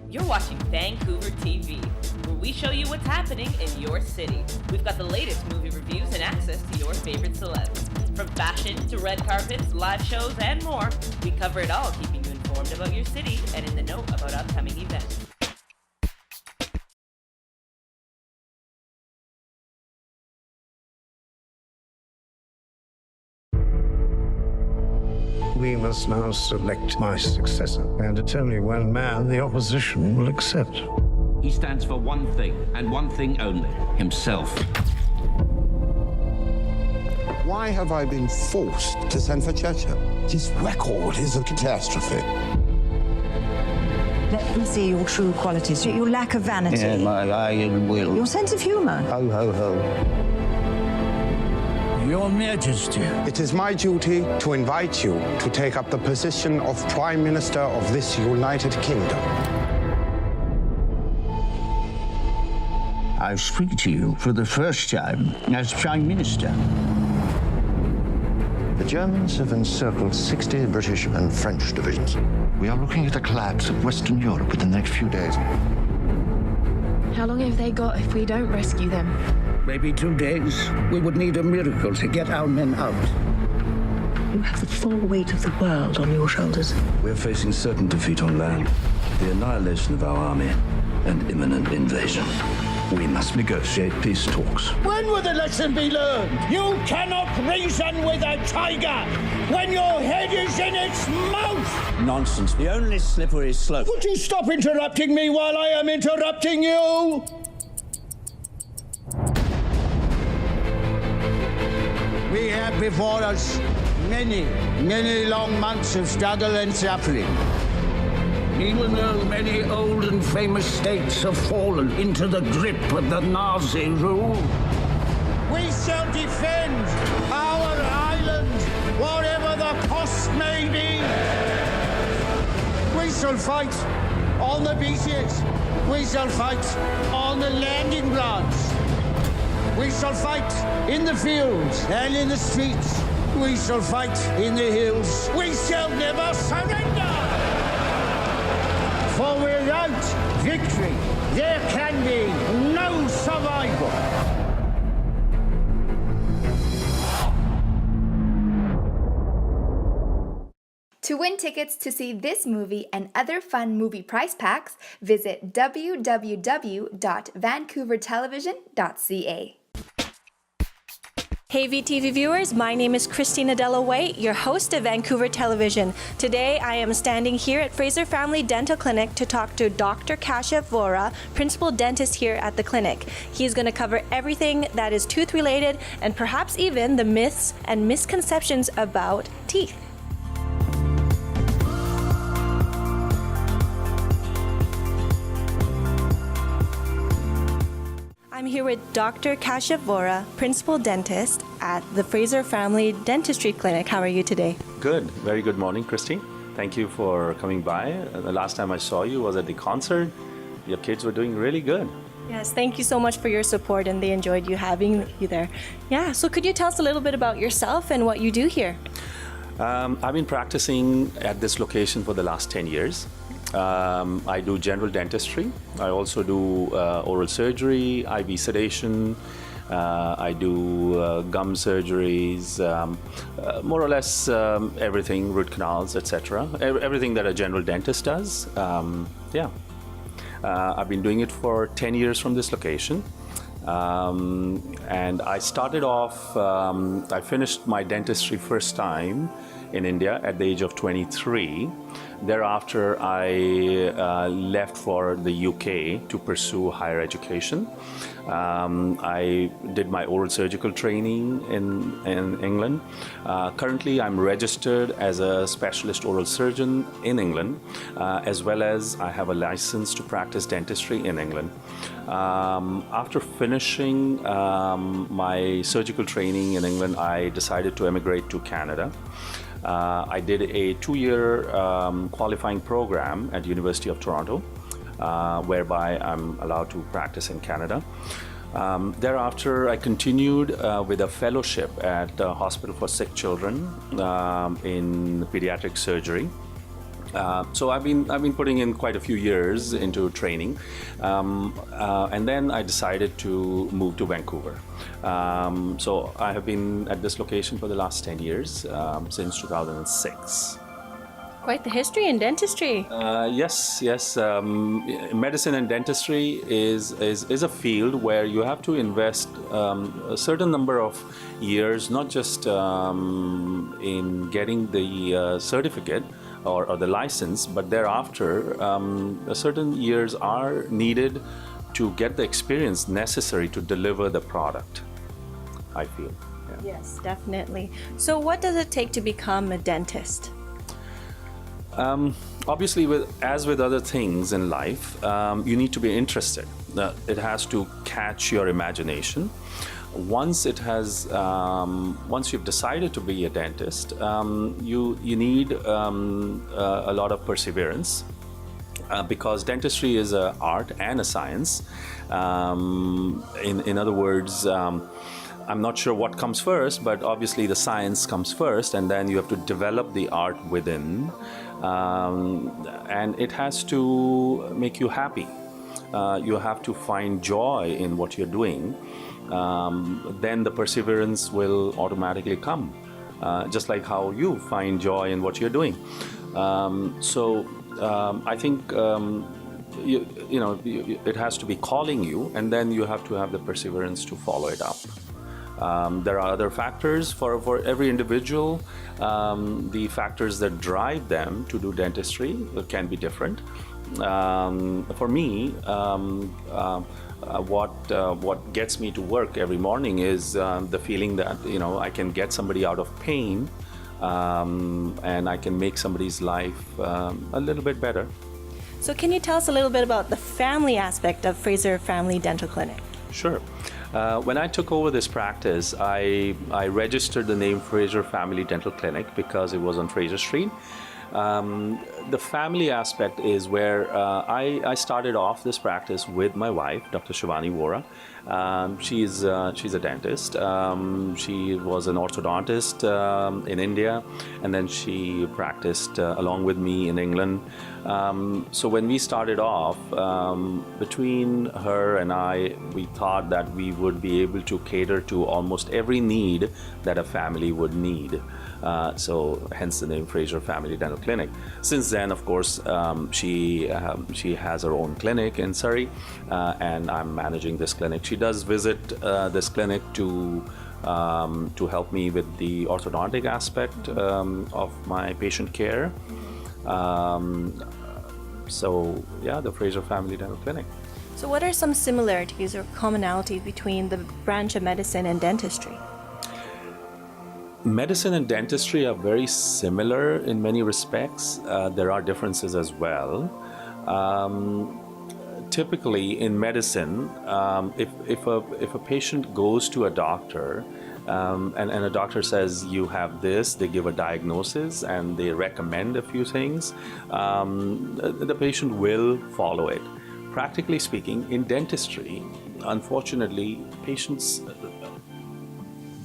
You're watching Vancouver TV, where we show you what's happening in your city. We've got the latest movie reviews and access to your favorite celebs. From fashion to red carpets, live shows, and more, we cover it all, keeping you informed about your city and in the know about upcoming events. We must now select my successor and determine one man the opposition will accept. He stands for one thing, and one thing only, himself. Why have I been forced to send for Churchill? This record is a catastrophe. Let me see your true qualities, your lack of vanity. Yeah, my iron will. Your sense of humour. Ho, ho, ho. Your Majesty. It is my duty to invite you to take up the position of Prime Minister of this United Kingdom. I speak to you for the first time as Prime Minister. The Germans have encircled 60 British and French divisions. We are looking at a collapse of Western Europe within the next few days. How long have they got if we don't rescue them? Maybe 2 days. We would need a miracle to get our men out. You have the full weight of the world on your shoulders. We're facing certain defeat on land, the annihilation of our army, and imminent invasion. We must negotiate peace talks. When will the lesson be learned? You cannot reason with a tiger when your head is in its mouth! Nonsense. The only slippery slope. Would you stop interrupting me while I am interrupting you? We have before us many long months of struggle and suffering. Even though many old and famous states have fallen into the grip of the Nazi rule, We shall defend our island, whatever the cost may be. We shall fight on the beaches. We shall fight on the landing grounds. We shall fight in the fields and in the streets. We shall fight in the hills. We shall never surrender. For without victory, there can be no survival. To win tickets to see this movie and other fun movie prize packs, visit www.vancouvertelevision.ca. Hey VTV viewers, my name is Adela White, your host of Vancouver Television. Today I am standing here at Fraser Family Dental Clinic to talk to Dr. Kashyap Vora, principal dentist here at the clinic. He's going to cover everything that is tooth related and perhaps even the myths and misconceptions about teeth. I'm here with Dr. Kashyap Vora, principal dentist at the Fraser Family Dentistry Clinic. How are you today? Good. Very good morning, Christy. Thank you for coming by. The last time I saw you was at the concert. Your kids were doing really good. Yes, thank you so much for your support, and they enjoyed you having you there. Yeah, so could you tell us a little bit about yourself and what you do here? I've been practicing at this location for the last 10 years. I do general dentistry. I also do oral surgery, IV sedation. I do gum surgeries, more or less everything, root canals, etc. Everything that a general dentist does. I've been doing it for 10 years from this location. And I started off, I finished my dentistry first time in India at the age of 23. Thereafter, I left for the UK to pursue higher education. I did my oral surgical training in England. Currently, I'm registered as a specialist oral surgeon in England, as well as I have a license to practice dentistry in England. After finishing my surgical training in England, I decided to emigrate to Canada. I did a 2-year qualifying program at the University of Toronto, whereby I'm allowed to practice in Canada. Thereafter, I continued with a fellowship at the Hospital for Sick Children in pediatric surgery. So I've been putting in quite a few years into training, and then I decided to move to Vancouver. So I have been at this location for the last 10 years, since 2006. Quite the history in dentistry. Yes. Medicine and dentistry is a field where you have to invest a certain number of years, not just in getting the certificate or the license, but thereafter, certain years are needed to get the experience necessary to deliver the product, I feel. Yeah. Yes, definitely. So what does it take to become a dentist? Obviously, as with other things in life, you need to be interested. It has to catch your imagination. Once you've decided to be a dentist, you need a lot of perseverance, because dentistry is an art and a science. In other words, I'm not sure what comes first, but obviously the science comes first, and then you have to develop the art within, and it has to make you happy. You have to find joy in what you're doing. Then the perseverance will automatically come, just like how you find joy in what you're doing. I think it has to be calling you, and then you have to have the perseverance to follow it up. There are other factors for every individual. The factors that drive them to do dentistry can be different. For me, what gets me to work every morning is the feeling that I can get somebody out of pain, and I can make somebody's life a little bit better. So can you tell us a little bit about the family aspect of Fraser Family Dental Clinic? Sure. When I took over this practice, I registered the name Fraser Family Dental Clinic because it was on Fraser Street. The family aspect is where I started off this practice with my wife, Dr. Vora. She's a dentist. She was an orthodontist in India, and then she practiced along with me in England. So when we started off, between her and I, we thought that we would be able to cater to almost every need that a family would need. So hence the name Fraser Family Dental Clinic. Since then, of course, she has her own clinic in Surrey, and I'm managing this clinic. She does visit this clinic to help me with the orthodontic aspect of my patient care. So yeah, the Fraser Family Dental Clinic. So what are some similarities or commonalities between the branch of medicine and dentistry? Medicine and dentistry are very similar in many respects. There are differences as well. Typically in medicine, if a patient goes to a doctor and a doctor says you have this, they give a diagnosis and they recommend a few things, the patient will follow it. Practically speaking, in dentistry, unfortunately, patients,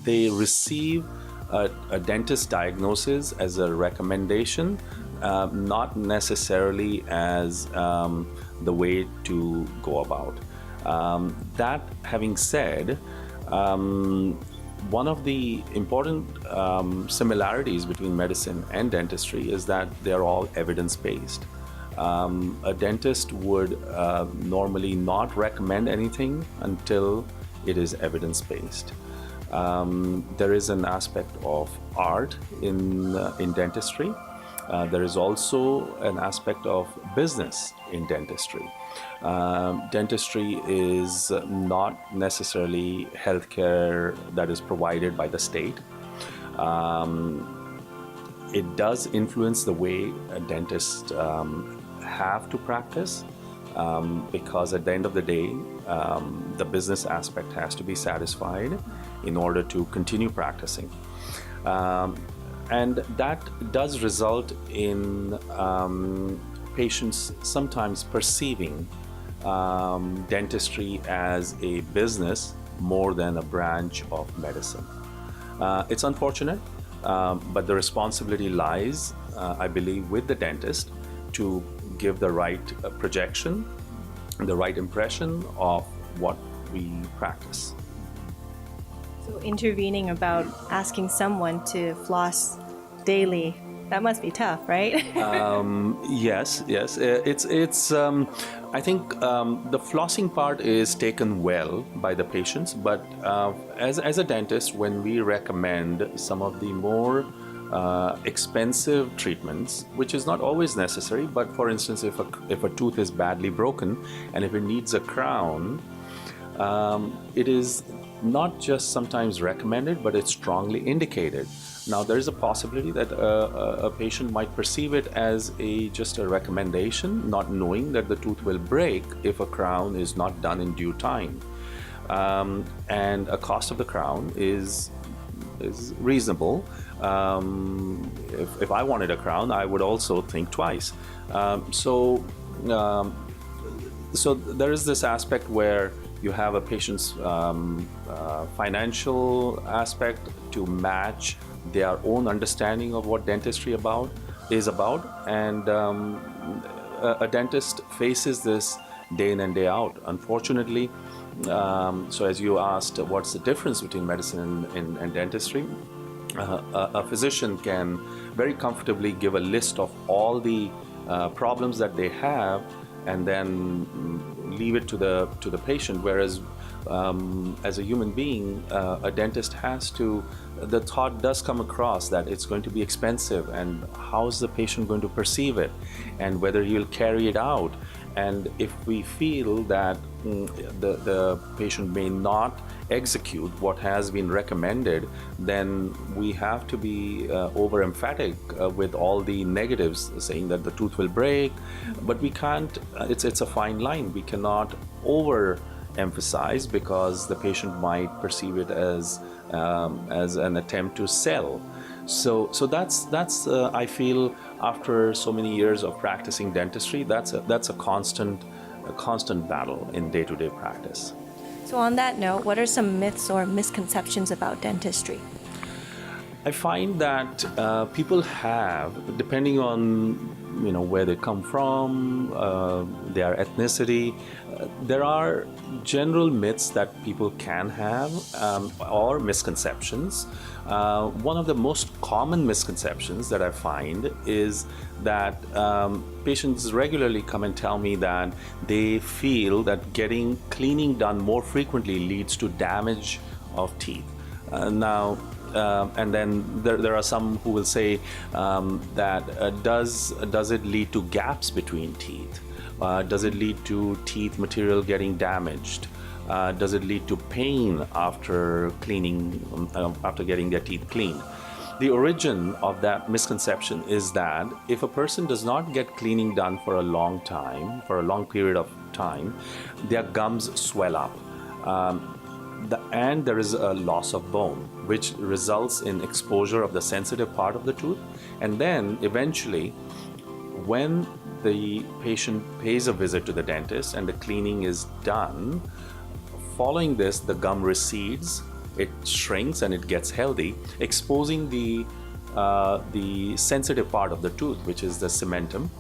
they receive a dentist diagnosis as a recommendation, not necessarily as the way to go about. That having said, one of the important similarities between medicine and dentistry is that they're all evidence-based. A dentist would normally not recommend anything until it is evidence-based. There is an aspect of art in dentistry. There is also an aspect of business in dentistry. Dentistry is not necessarily healthcare that is provided by the state. It does influence the way a dentist have to practice, because at the end of the day, the business aspect has to be satisfied in order to continue practicing. And that does result in patients sometimes perceiving dentistry as a business more than a branch of medicine. It's unfortunate, but the responsibility lies I believe, with the dentist to give the right projection, the right impression of what we practice. So intervening about asking someone to floss daily, that must be tough, right? Yes. It's. I think the flossing part is taken well by the patients, but as a dentist, when we recommend some of the more expensive treatments, which is not always necessary, but for instance, if a tooth is badly broken and if it needs a crown, it is not just sometimes recommended, but it's strongly indicated. Now, there is a possibility that a patient might perceive it as just a recommendation, not knowing that the tooth will break if a crown is not done in due time. And a cost of the crown is reasonable. If I wanted a crown, I would also think twice. So there is this aspect where you have a patient's financial aspect to match their own understanding of what dentistry is about, and a dentist faces this day in and day out, unfortunately. So as you asked, what's the difference between medicine and dentistry? A physician can very comfortably give a list of all the problems that they have and then leave it to the patient, whereas as a human being, a dentist has to, the thought does come across that it's going to be expensive, and how's the patient going to perceive it, and whether he'll carry it out. And if we feel that the patient may not execute what has been recommended, then we have to be over emphatic with all the negatives, saying that the tooth will break. But we can't, it's a fine line. We cannot over emphasize, because the patient might perceive it as an attempt to sell. So that's I feel, after so many years of practicing dentistry, that's a constant battle in day-to-day practice. So on that note, what are some myths or misconceptions about dentistry? I find that people have, depending on where they come from, their ethnicity, there are general myths that people can have, or misconceptions. One of the most common misconceptions that I find is that patients regularly come and tell me that they feel that getting cleaning done more frequently leads to damage of teeth. And then there are some who will say that does it lead to gaps between teeth? Does it lead to teeth material getting damaged? Does it lead to pain after cleaning, after getting their teeth cleaned? The origin of that misconception is that if a person does not get cleaning done for a long time, for a long period of time, their gums swell up. And there is a loss of bone, which results in exposure of the sensitive part of the tooth. And then eventually, when the patient pays a visit to the dentist and the cleaning is done, following this, the gum recedes, it shrinks and it gets healthy, exposing the sensitive part of the tooth, which is the cementum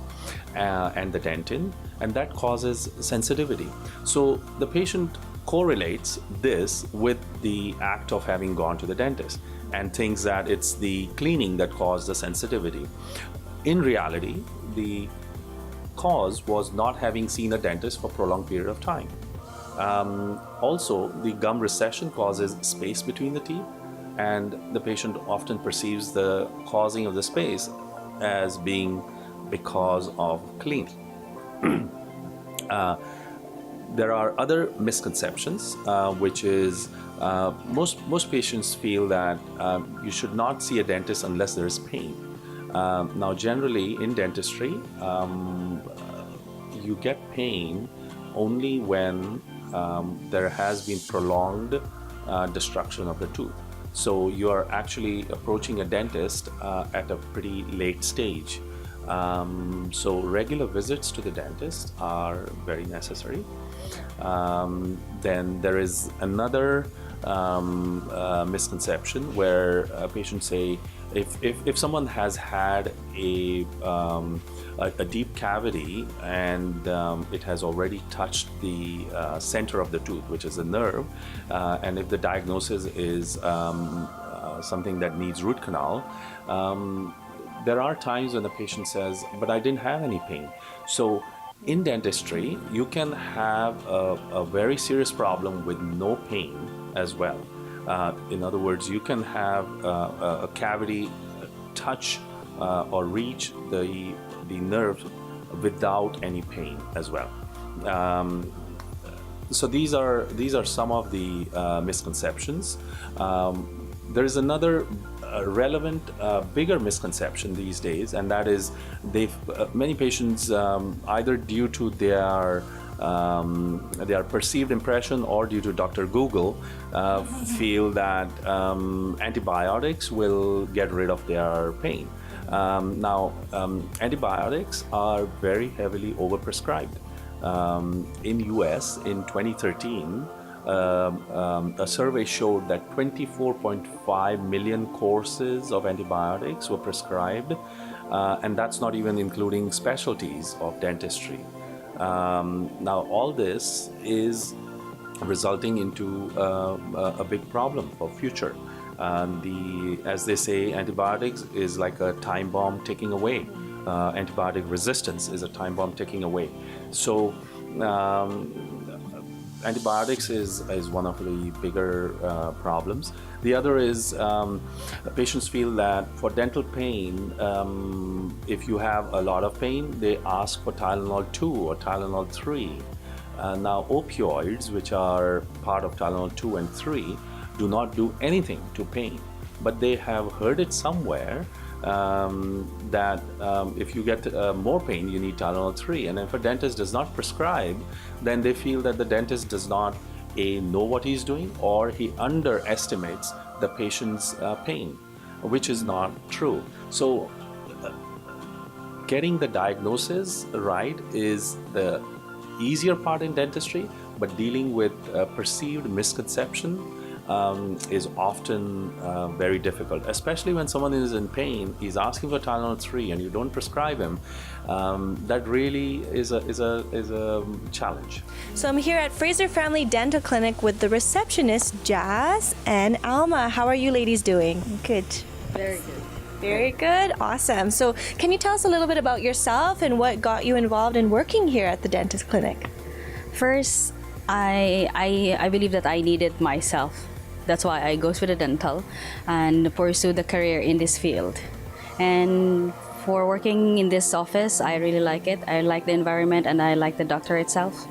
and the dentin, and that causes sensitivity. So the patient correlates this with the act of having gone to the dentist and thinks that it's the cleaning that caused the sensitivity. In reality, the cause was not having seen a dentist for a prolonged period of time. Also, the gum recession causes space between the teeth, and the patient often perceives the causing of the space as being because of cleaning. There are other misconceptions, which is most patients feel that you should not see a dentist unless there is pain. Now, generally in dentistry, you get pain only when there has been prolonged destruction of the tooth. So you are actually approaching a dentist at a pretty late stage. So regular visits to the dentist are very necessary. Then there is another misconception where patients say if someone has had a deep cavity and it has already touched the center of the tooth, which is the nerve, and if the diagnosis is something that needs root canal, there are times when the patient says, but I didn't have any pain. So in dentistry, you can have a very serious problem with no pain as well. In other words, you can have a cavity touch or reach the nerve without any pain as well. So these are some of the misconceptions. There is another relevant, bigger misconception these days, and that is many patients, either due to their perceived impression or due to Dr. Google, feel that antibiotics will get rid of their pain. Now, antibiotics are very heavily overprescribed. In US in 2013, a survey showed that 24.5 million courses of antibiotics were prescribed, and that's not even including specialties of dentistry. Now, all this is resulting into a big problem for future. As they say, antibiotics is like a time bomb ticking away. Antibiotic resistance is a time bomb ticking away. So antibiotics is one of the bigger problems. The other is patients feel that for dental pain, if you have a lot of pain, they ask for Tylenol 2 or Tylenol 3. Now, opioids, which are part of Tylenol 2 and 3, do not do anything to pain, but they have heard it somewhere that if you get more pain, you need Tylenol 3. And if a dentist does not prescribe, then they feel that the dentist does not know what he's doing, or he underestimates the patient's pain, which is not true. So getting the diagnosis right is the easier part in dentistry, but dealing with perceived misconception is often very difficult, especially when someone is in pain, he's asking for Tylenol 3 and you don't prescribe him. That really is a challenge. So I'm here at Fraser Family Dental Clinic with the receptionist, Jazz and Alma. How are you ladies doing? Good. Very good. Very good. Awesome. So can you tell us a little bit about yourself and what got you involved in working here at the dentist clinic? First, I believe that I needed myself. That's why I go to the dental and pursue the career in this field. And for working in this office, I really like it. I like the environment and I like the doctor itself.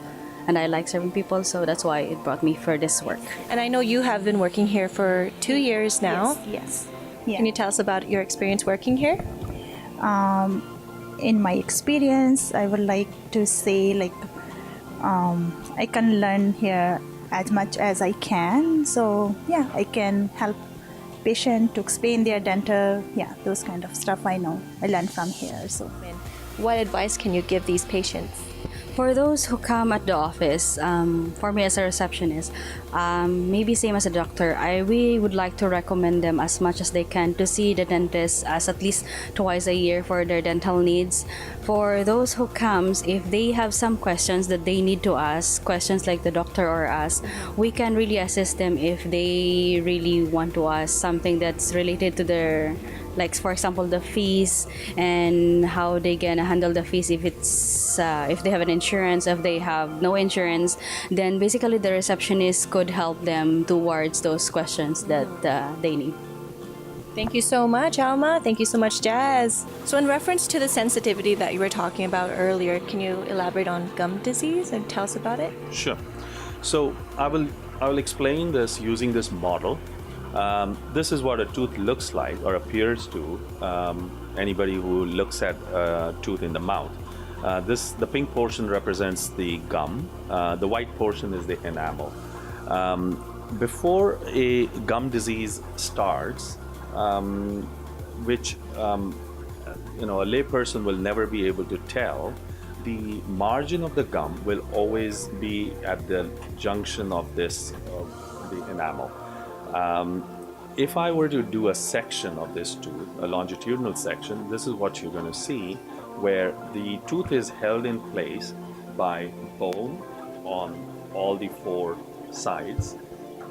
And I like serving people, so that's why it brought me for this work. And I know you have been working here for 2 years now. Yes. Yeah. Can you tell us about your experience working here? In my experience, I would like to say I can learn here as much as I can. So yeah, I can help patient to explain their dental, those kind of stuff I know. I learned from here. So what advice can you give these patients? For those who come at the office, for me as a receptionist, maybe same as a doctor, I really would like to recommend them as much as they can to see the dentist as at least twice a year for their dental needs. For those who comes, if they have some questions that they need to ask, questions like the doctor or us, we can really assist them if they really want to ask something that's related to their, like for example the fees and how they gonna handle the fees if it's if they have an insurance, if they have no insurance, then basically the receptionist could help them towards those questions that they need. Thank you so much, Alma. Thank you so much, Jazz. So in reference to the sensitivity that you were talking about earlier, can you elaborate on gum disease and tell us about it? Sure. So I will explain this using this model. This is what a tooth looks like or appears to anybody who looks at a tooth in the mouth. The pink portion represents the gum. The white portion is the enamel. Before a gum disease starts, which a layperson will never be able to tell, the margin of the gum will always be at the junction of the enamel. if I were to do a section of this tooth, a longitudinal section, this is what you're going to see, where the tooth is held in place by bone on all the four sides,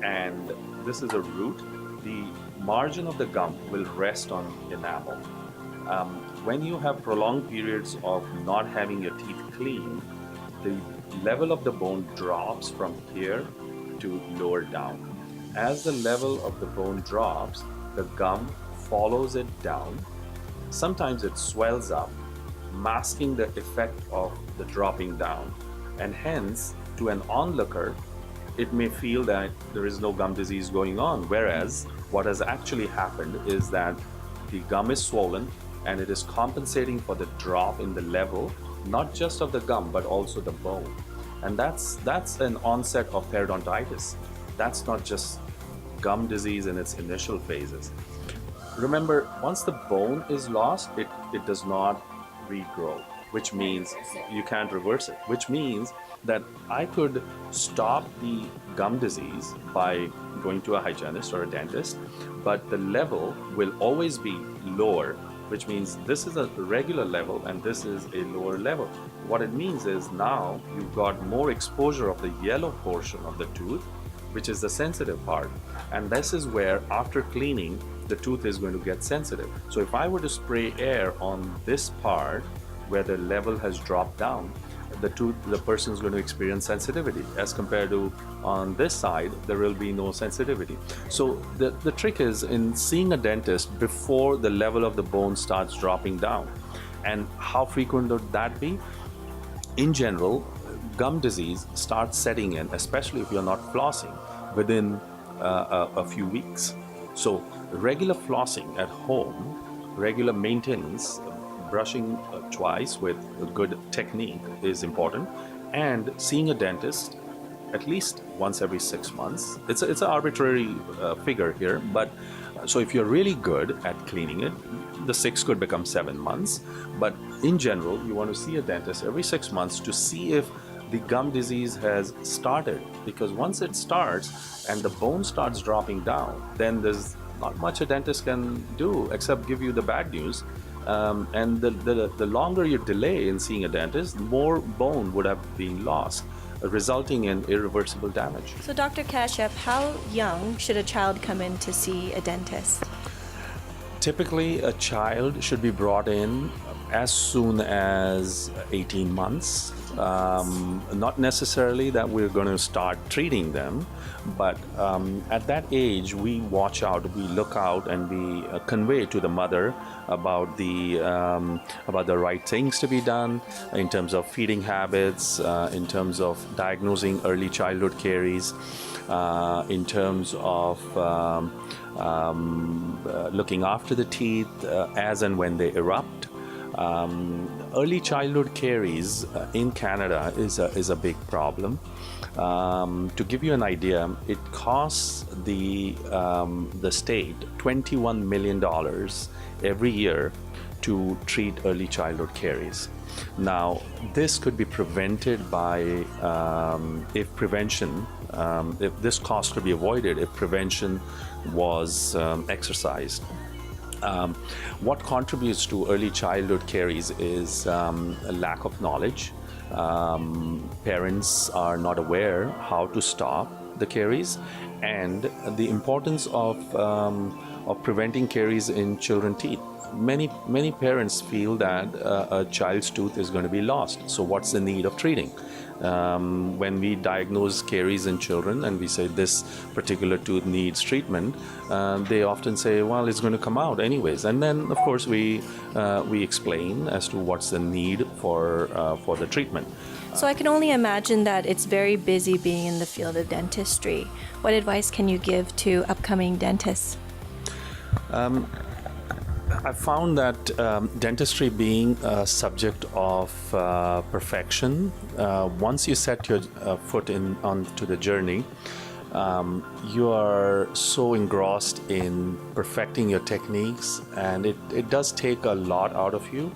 and this is a root. The margin of the gum will rest on enamel. When you have prolonged periods of not having your teeth clean, the level of the bone drops from here to lower down. As the level of the bone drops, the gum follows it down. Sometimes it swells up, masking the effect of the dropping down, and hence, to an onlooker, it may feel that there is no gum disease going on, whereas what has actually happened is that the gum is swollen and it is compensating for the drop in the level, not just of the gum, but also the bone. And that's an onset of periodontitis. That's not just gum disease in its initial phases. Remember, once the bone is lost, it does not regrow, which means you can't reverse it, which means that I could stop the gum disease by going to a hygienist or a dentist, but the level will always be lower, which means this is a regular level and this is a lower level. What it means is now you've got more exposure of the yellow portion of the tooth, which is the sensitive part. And this is where, after cleaning, the tooth is going to get sensitive. So if I were to spray air on this part where the level has dropped down, the person is going to experience sensitivity, as compared to on this side there will be no sensitivity. So the trick is in seeing a dentist before the level of the bone starts dropping down. And how frequent would that be? In general, gum disease starts setting in, especially if you're not flossing, within a few weeks. So regular flossing at home, regular maintenance, brushing twice with a good technique is important, and seeing a dentist at least once every 6 months. It's an arbitrary figure here, but so if you're really good at cleaning it, the 6 could become 7 months. But in general, you want to see a dentist every 6 months to see if the gum disease has started, because once it starts and the bone starts dropping down, then there's not much a dentist can do except give you the bad news. And the longer you delay in seeing a dentist, more bone would have been lost, resulting in irreversible damage. So Dr. Kashyap, how young should a child come in to see a dentist? Typically, a child should be brought in as soon as 18 months. Not necessarily that we're going to start treating them, but at that age we watch out, we look out, and we convey to the mother about the right things to be done in terms of feeding habits, in terms of diagnosing early childhood caries, in terms of looking after the teeth as and when they erupt. Early childhood caries in Canada is a big problem. To give you an idea, it costs the state $21 million every year to treat early childhood caries. Now, this could be prevented by if this cost could be avoided if prevention was exercised. What contributes to early childhood caries is a lack of knowledge. Parents are not aware how to stop the caries, and the importance of preventing caries in children's teeth. Many parents feel that a child's tooth is going to be lost, so what's the need of treating? When we diagnose caries in children and we say this particular tooth needs treatment, they often say, well, it's going to come out anyways. And then, of course, we explain as to what's the need for the treatment. So I can only imagine that it's very busy being in the field of dentistry. What advice can you give to upcoming dentists? I found that dentistry being a subject of perfection, once you set your foot onto the journey, you are so engrossed in perfecting your techniques, and it does take a lot out of you.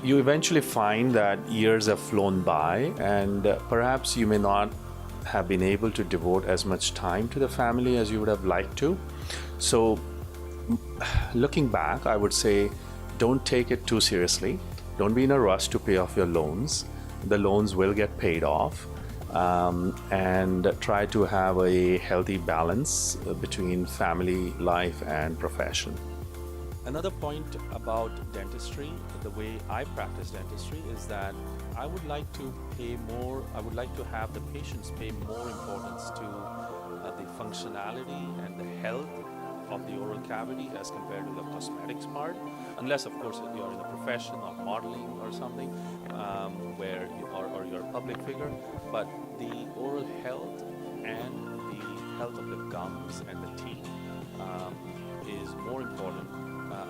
You eventually find that years have flown by, and perhaps you may not have been able to devote as much time to the family as you would have liked to. So looking back, I would say don't take it too seriously. Don't be in a rush to pay off your loans. The loans will get paid off. And try to have a healthy balance between family life and profession. Another point about dentistry, the way I practice dentistry, is that I would like to have the patients pay more importance to the functionality and the health of the oral cavity as compared to the cosmetics part, unless of course you're in a profession of modeling or something where you're a public figure. But the oral health and the health of the gums and the teeth is more important.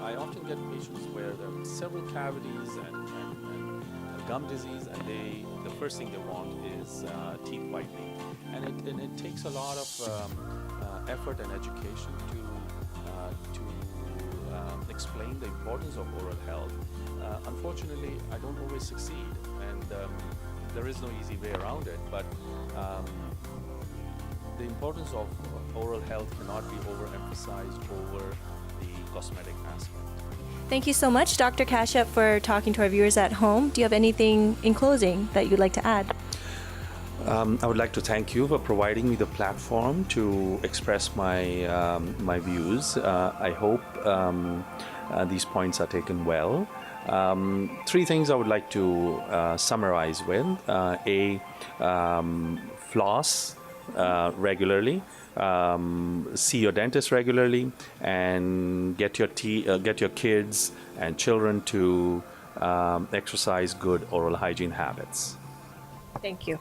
I often get patients where there are several cavities and gum disease, and the first thing they want is teeth whitening, and it takes a lot of effort and education to explain the importance of oral health. Unfortunately, I don't always succeed, and there is no easy way around it, but the importance of oral health cannot be overemphasized over the cosmetic aspect. Thank you so much, Dr. Kashyap, for talking to our viewers at home. Do you have anything in closing that you'd like to add? I would like to thank you for providing me the platform to express my views. I hope these points are taken well. Three things I would like to summarize with. Floss regularly, see your dentist regularly, and get your kids and children to exercise good oral hygiene habits. Thank you.